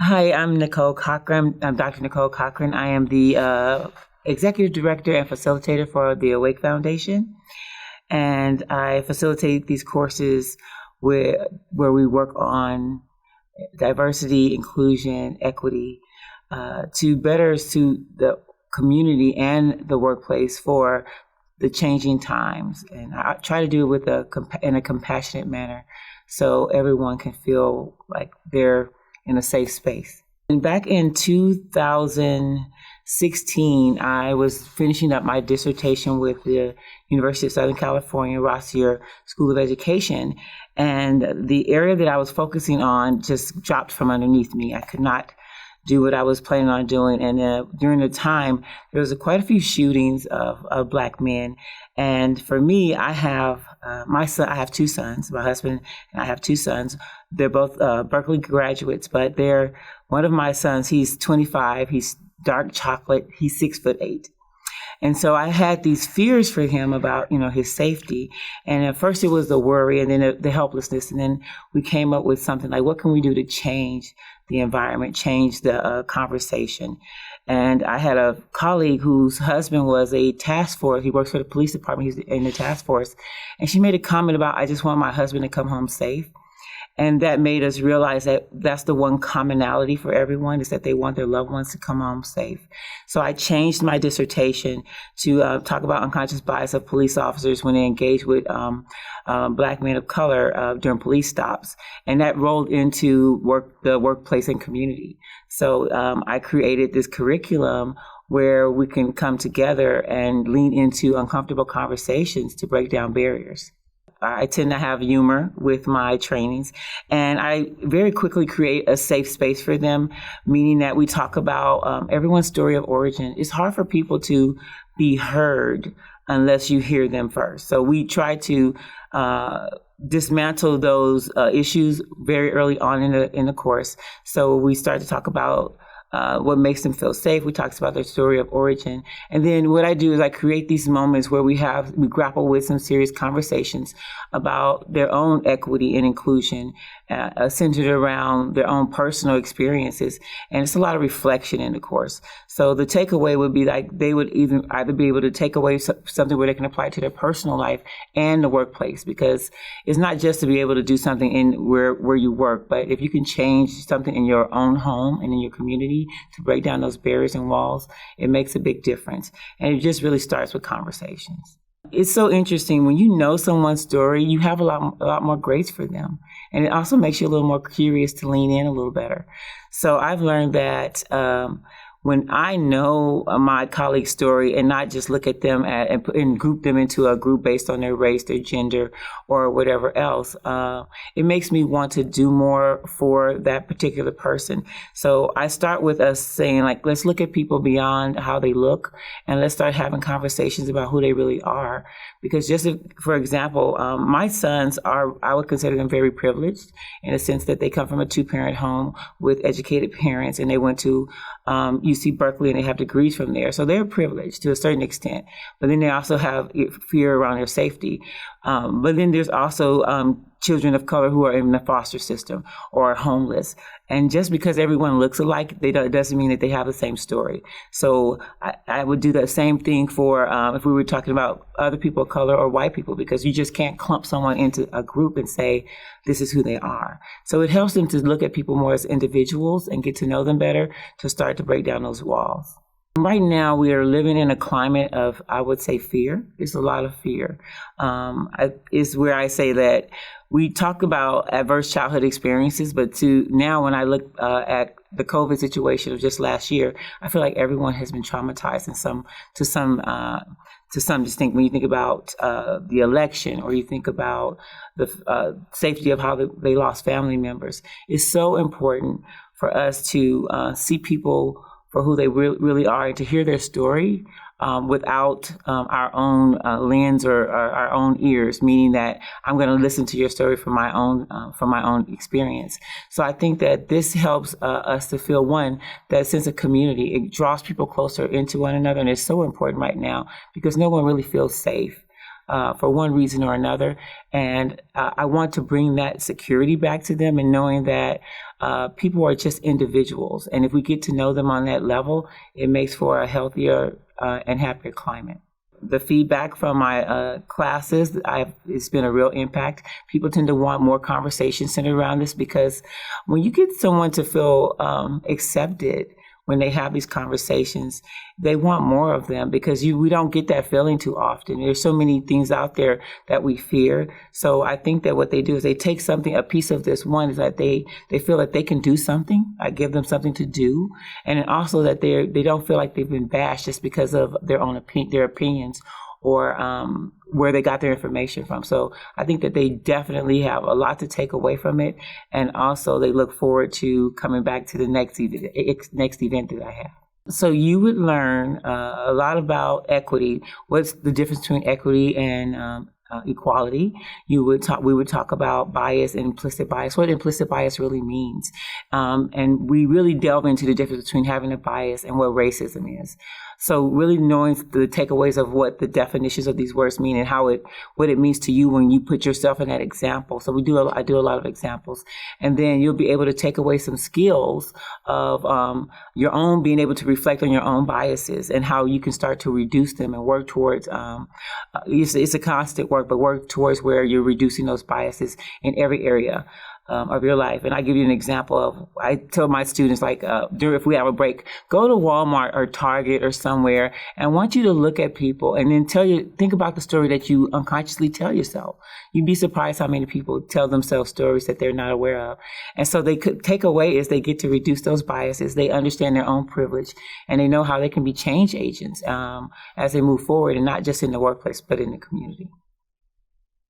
Hi, I'm Nicole Cochran. I'm Dr. Nicole Cochran. I am the Executive Director and Facilitator for the Awake Foundation. And I facilitate these courses where we work on diversity, inclusion, equity to better suit the community and the workplace for the changing times. And I try to do it in a compassionate manner so everyone can feel like they're in a safe space. And back in 2016, I was finishing up my dissertation with the University of Southern California, Rossier School of Education. And the area that I was focusing on just dropped from underneath me. I could not do what I was planning on doing. And during the time, there was quite a few shootings of Black men. And for me, I have my son. I have two sons. My husband and I have two sons. They're both Berkeley graduates, but one of my sons. He's 25. He's dark chocolate. He's 6'8". And so I had these fears for him about, his safety. And at first it was the worry and then the helplessness. And then we came up with something like, what can we do to change the environment, change the conversation? And I had a colleague whose husband was a task force. He works for the police department. He's in the task force. And she made a comment about, I just want my husband to come home safe. And that made us realize that that's the one commonality for everyone, is that they want their loved ones to come home safe. So I changed my dissertation to talk about unconscious bias of police officers when they engage with Black men of color during police stops. And that rolled into the workplace and community. So I created this curriculum where we can come together and lean into uncomfortable conversations to break down barriers. I tend to have humor with my trainings, and I very quickly create a safe space for them, meaning that we talk about everyone's story of origin. It's hard for people to be heard unless you hear them first. So we try to dismantle those issues very early on in the course. So we start to talk about what makes them feel safe. We talk about their story of origin. And then what I do is I create these moments where we grapple with some serious conversations about their own equity and inclusion, centered around their own personal experiences. And it's a lot of reflection in the course. So the takeaway would be like they would either be able to take away something where they can apply it to their personal life and the workplace, because it's not just to be able to do something in where you work, but if you can change something in your own home and in your community to break down those barriers and walls, it makes a big difference. And it just really starts with conversations. It's so interesting when you know someone's story, you have a lot more grace for them. And it also makes you a little more curious to lean in a little better. So I've learned that when I know my colleague's story and not just look at them and group them into a group based on their race, their gender, or whatever else, it makes me want to do more for that particular person. So I start with us saying, like, let's look at people beyond how they look, and let's start having conversations about who they really are. Because for example, my sons I would consider them very privileged in a sense that they come from a two-parent home with educated parents, and they went to UC Berkeley and they have degrees from there. So they're privileged to a certain extent, but then they also have fear around their safety. But then there's also children of color who are in the foster system or homeless. And just because everyone looks alike, it doesn't mean that they have the same story. So I would do the same thing for if we were talking about other people of color or white people, because you just can't clump someone into a group and say, this is who they are. So it helps them to look at people more as individuals and get to know them better to start to break down those walls. Right now, we are living in a climate of, I would say, fear. There's a lot of fear. Is where I say that we talk about adverse childhood experiences, but now when I look at the COVID situation of just last year, I feel like everyone has been traumatized to some distinct. When you think about the election, or you think about the safety of how they lost family members, it's so important for us to see people for who they really are and to hear their story without our own lens or our own ears, meaning that I'm going to listen to your story from my own experience. So I think that this helps us to feel, one, that sense of community. It draws people closer into one another, and it's so important right now because no one really feels safe for one reason or another. And I want to bring that security back to them, and knowing that people are just individuals. And if we get to know them on that level, it makes for a healthier and happier climate. The feedback from my classes, it's been a real impact. People tend to want more conversation centered around this, because when you get someone to feel accepted when they have these conversations, they want more of them, because we don't get that feeling too often. There's so many things out there that we fear. So I think that what they do is they take something, a piece of this. One is that they feel that they can do something. I give them something to do. And also that they don't feel like they've been bashed just because of their opinions or where they got their information from. So I think that they definitely have a lot to take away from it. And also they look forward to coming back to the next event that I have. So you would learn a lot about equity. What's the difference between equity and equality? We would talk about bias and implicit bias, what implicit bias really means. And we really delve into the difference between having a bias and what racism is. So really knowing the takeaways of what the definitions of these words mean and what it means to you when you put yourself in that example. So I do a lot of examples. And then you'll be able to take away some skills of your own, being able to reflect on your own biases and how you can start to reduce them and work towards, it's a constant work, but work towards where you're reducing those biases in every area of your life. And I give you an example of, I tell my students, like, if we have a break, go to Walmart or Target or somewhere, and I want you to look at people and then think about the story that you unconsciously tell yourself. You'd be surprised how many people tell themselves stories that they're not aware of. And so they could take away is they get to reduce those biases. They understand their own privilege, and they know how they can be change agents as they move forward, and not just in the workplace, but in the community.